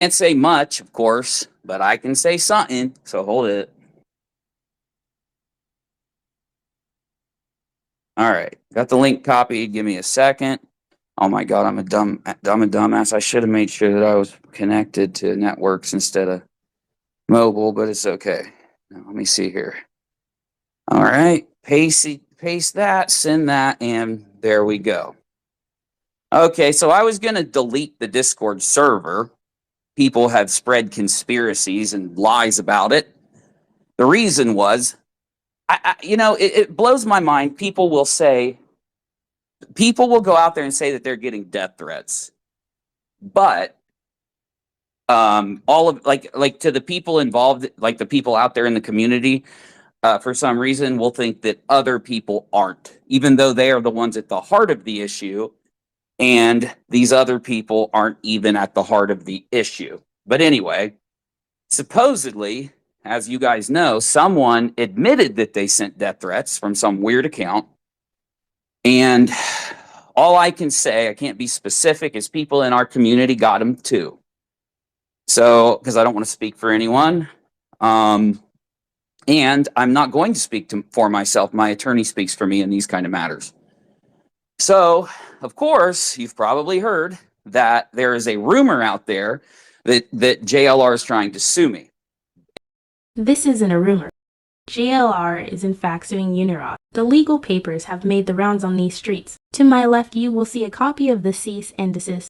Can't say much, of course, but I can say something. So hold it. All right, got the link copied. Give me a second. Oh my God, I'm a dumbass. I should have made sure that I was connected to networks instead of mobile, but it's okay. Now, let me see here. All right, paste that, send that, and there we go. Okay, so I was going to delete the Discord server. People have spread conspiracies and lies about it. The reason was, it blows my mind. People will go out there and say that they're getting death threats, but all of like to the people involved, like the people out there in the community, for some reason will think that other people aren't, even though they are the ones at the heart of the issue, and these other people aren't even at the heart of the issue. But anyway, supposedly, as you guys know, someone admitted that they sent death threats from some weird account. And all I can say, I can't be specific, is people in our community got them too. So, because I don't want to speak for anyone. And I'm not going to speak for myself. My attorney speaks for me in these kind of matters. So, of course, you've probably heard that there is a rumor out there that JLR is trying to sue me. This isn't a rumor. JLR is in fact suing Unirock. The legal papers have made the rounds on these streets. To my left, you will see a copy of the cease and desist.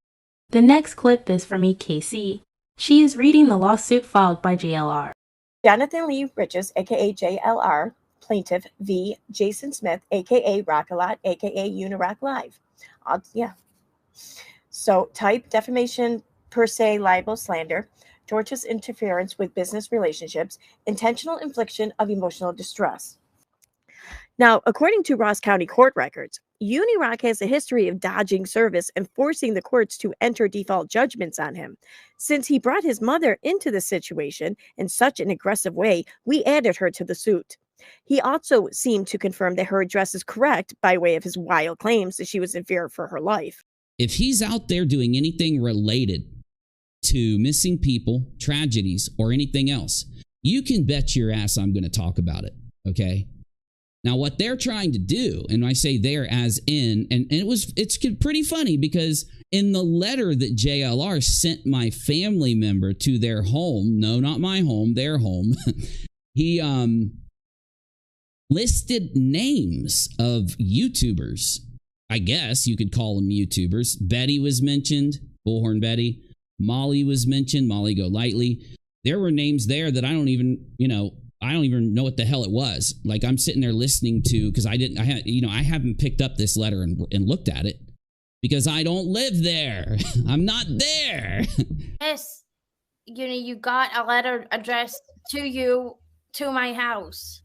The next clip is from EKC. She is reading the lawsuit filed by JLR. Jonathan Lee Riches, aka JLR, plaintiff v. Jason Smith, aka Rockalot, aka Unirock Live. Yeah. So type defamation per se, libel, slander, tortious interference with business relationships, intentional infliction of emotional distress. Now, according to Ross County court records, Unirock has a history of dodging service and forcing the courts to enter default judgments on him. Since he brought his mother into the situation in such an aggressive way, we added her to the suit. He also seemed to confirm that her address is correct by way of his wild claims that she was in fear for her life. If he's out there doing anything related to missing people, tragedies, or anything else, you can bet your ass I'm going to talk about it, okay? Now, what they're trying to do, and I say there as in, and it's pretty funny because in the letter that JLR sent my family member to their home, no, not my home, their home, he listed names of YouTubers. I guess you could call them YouTubers. Betty was mentioned, Bullhorn Betty. Molly was mentioned, Molly Go Lightly. There were names there that I don't even know what the hell it was. Like, I'm sitting there listening to, because I haven't picked up this letter and looked at it because I don't live there. I'm not there. Yes, you got a letter addressed to you, to my house.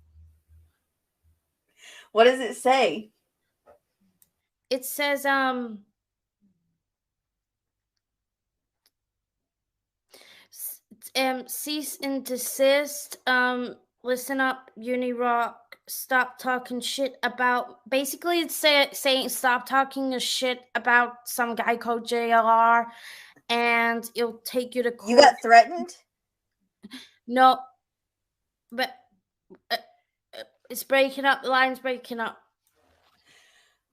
What does it say? It says, cease and desist, listen up, Unirock, stop talking shit about, basically it's saying stop talking shit about some guy called JLR, and it'll take you to court. You got threatened? No, but it's breaking up, the line's breaking up.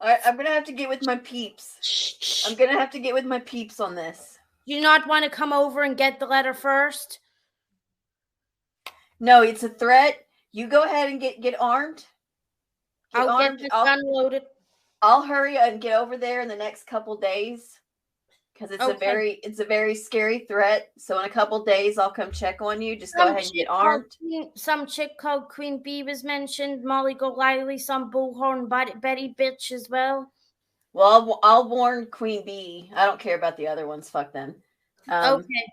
All right, I'm going to have to get with my peeps. I'm going to have to get with my peeps on this. You not want to come over and get the letter first? No, it's a threat. You go ahead and get armed. I'll get this gun loaded. I'll hurry and get over there in the next couple days because it's a very scary threat. So in a couple days, I'll come check on you. Just go ahead and get armed. Some chick called Queen Bee was mentioned. Molly Go Lively, some Bullhorn Betty bitch as well. Well, I'll warn Queen Bee. I don't care about the other ones. Fuck them. Okay.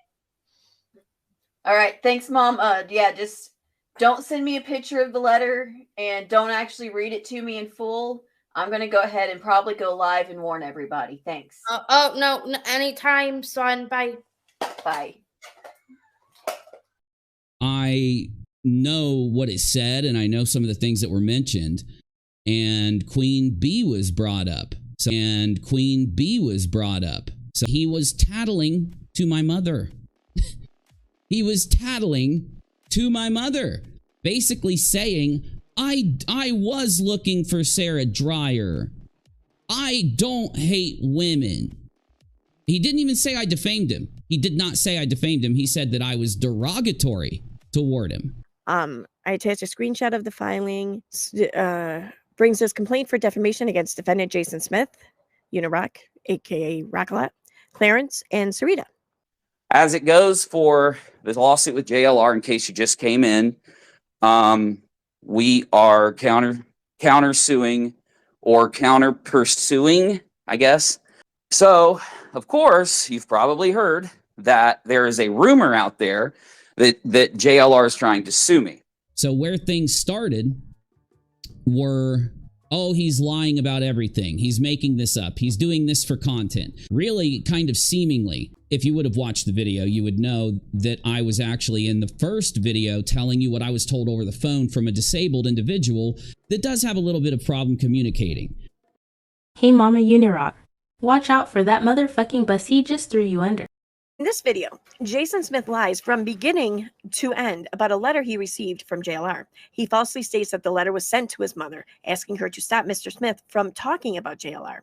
All right. Thanks, Mom. Yeah, just don't send me a picture of the letter and don't actually read it to me in full. I'm going to go ahead and probably go live and warn everybody. Thanks. No, anytime, son. Bye. Bye. I know what it said, and I know some of the things that were mentioned, and Queen Bee was brought up. So he was tattling to my mother. He was tattling to my mother, basically saying, I was looking for Sarah Dreyer. I don't hate women. He didn't even say I defamed him. He did not say I defamed him. He said that I was derogatory toward him. I attached a screenshot of the filing. Brings this complaint for defamation against defendant Jason Smith, Unirock, aka Rockalot, Clarence, and Sarita. As it goes for the lawsuit with JLR, in case you just came in, we are countersuing or counter pursuing, I guess. So, of course, you've probably heard that there is a rumor out there that JLR is trying to sue me. So where things started were, oh, he's lying about everything. He's making this up. He's doing this for content. Really, kind of seemingly, if you would have watched the video, you would know that I was actually in the first video telling you what I was told over the phone from a disabled individual that does have a little bit of problem communicating. Hey Mama Unirock, watch out for that motherfucking bus he just threw you under. In this video, Jason Smith lies from beginning to end about a letter he received from JLR. He falsely states that the letter was sent to his mother, asking her to stop Mr. Smith from talking about JLR.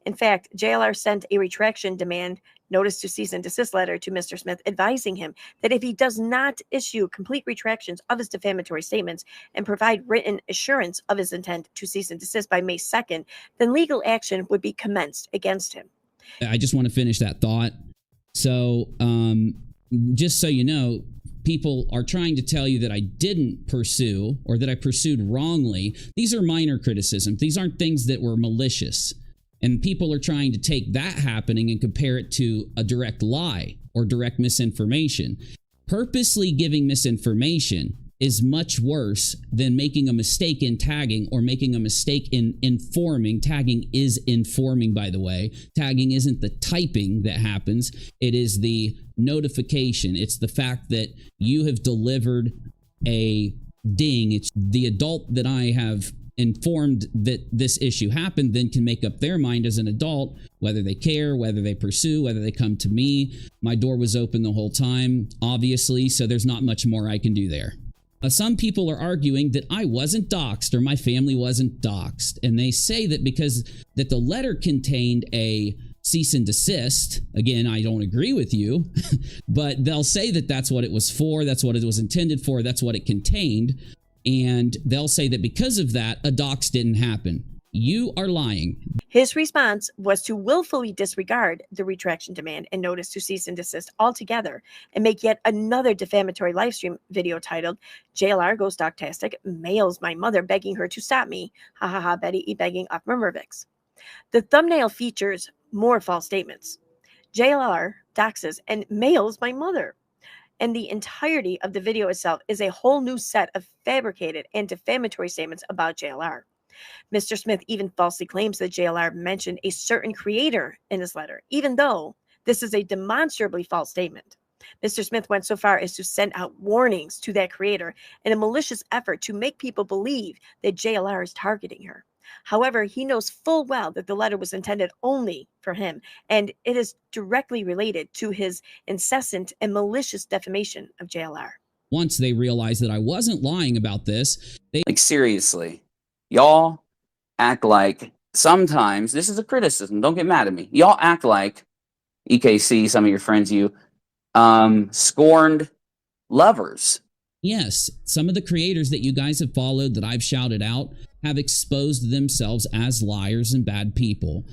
In fact, JLR sent a retraction demand notice to cease and desist letter to Mr. Smith, advising him that if he does not issue complete retractions of his defamatory statements and provide written assurance of his intent to cease and desist by May 2nd, then legal action would be commenced against him. I just want to finish that thought. So, just so you know, people are trying to tell you that I didn't pursue or that I pursued wrongly. These are minor criticisms. These aren't things that were malicious. And people are trying to take that happening and compare it to a direct lie or direct misinformation. Purposely giving misinformation is much worse than making a mistake in tagging or making a mistake in informing. Tagging is informing, by the way. Tagging isn't the typing that happens. It is the notification. It's the fact that you have delivered a ding. It's the adult that I have informed that this issue happened then can make up their mind as an adult, whether they care, whether they pursue, whether they come to me. My door was open the whole time, obviously, so there's not much more I can do there. Some people are arguing that I wasn't doxxed or my family wasn't doxxed. And they say that because that the letter contained a cease and desist. Again, I don't agree with you, but they'll say that that's what it was for. That's what it was intended for. That's what it contained. And they'll say that because of that, a dox didn't happen. You are lying. His response was to willfully disregard the retraction demand and notice to cease and desist altogether and make yet another defamatory livestream video titled JLR Goes Doxtastic, Mails My Mother Begging Her to Stop Me. Ha ha ha, Betty begging off Mermervix. The thumbnail features more false statements. JLR doxes and mails my mother. And the entirety of the video itself is a whole new set of fabricated and defamatory statements about JLR. Mr. Smith even falsely claims that JLR mentioned a certain creator in his letter, even though this is a demonstrably false statement. Mr. Smith went so far as to send out warnings to that creator in a malicious effort to make people believe that JLR is targeting her. However, he knows full well that the letter was intended only for him, and it is directly related to his incessant and malicious defamation of JLR. Once they realized that I wasn't lying about this, they... Like, seriously, y'all act like sometimes, this is a criticism, don't get mad at me. Y'all act like, EKC, some of your friends, you, scorned lovers. Yes, some of the creators that you guys have followed that I've shouted out have exposed themselves as liars and bad people.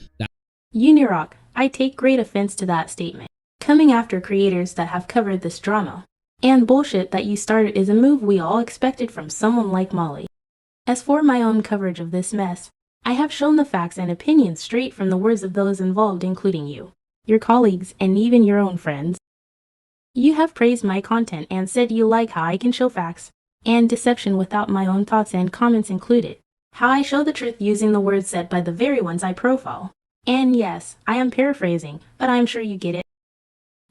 Unirock, I take great offense to that statement. Coming after creators that have covered this drama and bullshit that you started is a move we all expected from someone like Molly. As for my own coverage of this mess, I have shown the facts and opinions straight from the words of those involved, including you, your colleagues, and even your own friends. You have praised my content and said you like how I can show facts and deception without my own thoughts and comments included. How I show the truth using the words said by the very ones I profile. And yes, I am paraphrasing, but I'm sure you get it.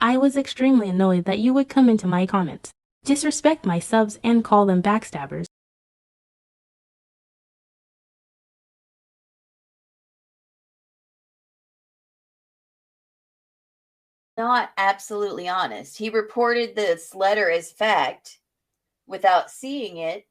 I was extremely annoyed that you would come into my comments, disrespect my subs, and call them backstabbers. Not absolutely honest. He reported this letter as fact without seeing it,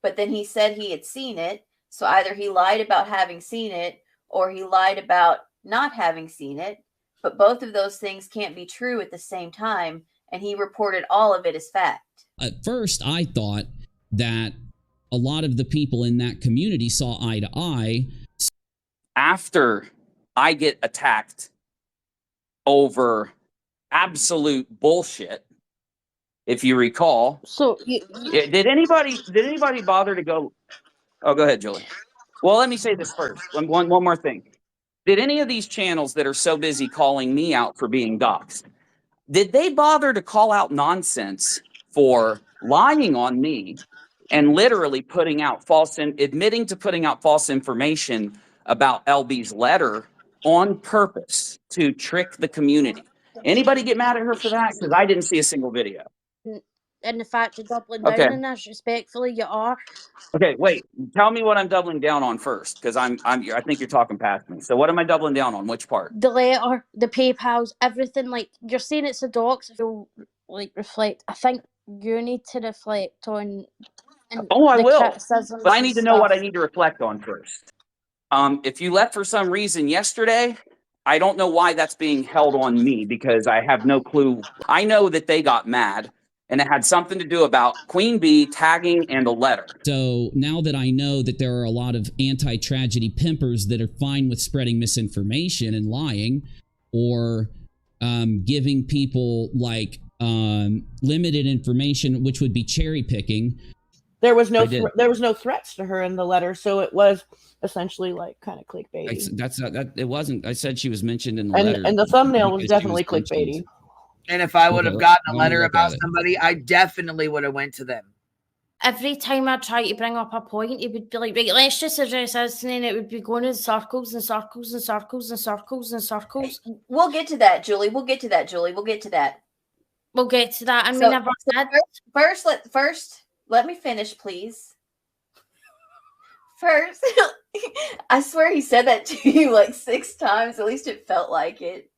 but then he said he had seen it. So either he lied about having seen it or he lied about not having seen it. But both of those things can't be true at the same time. And he reported all of it as fact. At first, I thought that a lot of the people in that community saw eye to eye. After I get attacked over absolute bullshit, if you recall. So Did anybody bother to go? Oh, go ahead, Julie. Well, let me say this first. One more thing. Did any of these channels that are so busy calling me out for being doxxed, did they bother to call out nonsense for lying on me and literally admitting to putting out false information about LB's letter on purpose to trick the community? Anybody get mad at her for that? Because I didn't see a single video. and the fact you're doubling Okay. down on this, respectfully, you are. Okay, wait. Tell me what I'm doubling down on first, because I think you're talking past me. So what am I doubling down on? Which part? The letter, the PayPals, everything. Like, you're saying it's a dox. If you like reflect, I think you need to reflect on. Oh, I will. Criticisms But I need to and know what I stuff. need to reflect on first. If you left for some reason yesterday, I don't know why that's being held on me, because I have no clue. I know that they got mad, and it had something to do about Queen Bee tagging and a letter. So now that I know that there are a lot of anti-tragedy pimpers that are fine with spreading misinformation and lying, or giving people like limited information, which would be cherry picking. There was no threats to her in the letter, so it was essentially like kind of clickbaity. It wasn't. I said she was mentioned in the letter, and the thumbnail was definitely clickbaity. And if I would have gotten a letter about it. somebody, I definitely would have went to them. Every time I try to bring up a point, it would be like, right, let's just address this, and then it would be going in circles and circles and circles and circles and circles. We'll get to that, Julie. We'll get to that. We'll get to that. And So- we never did. First, let me finish, please. First, I swear he said that to you like 6 times. At least it felt like it.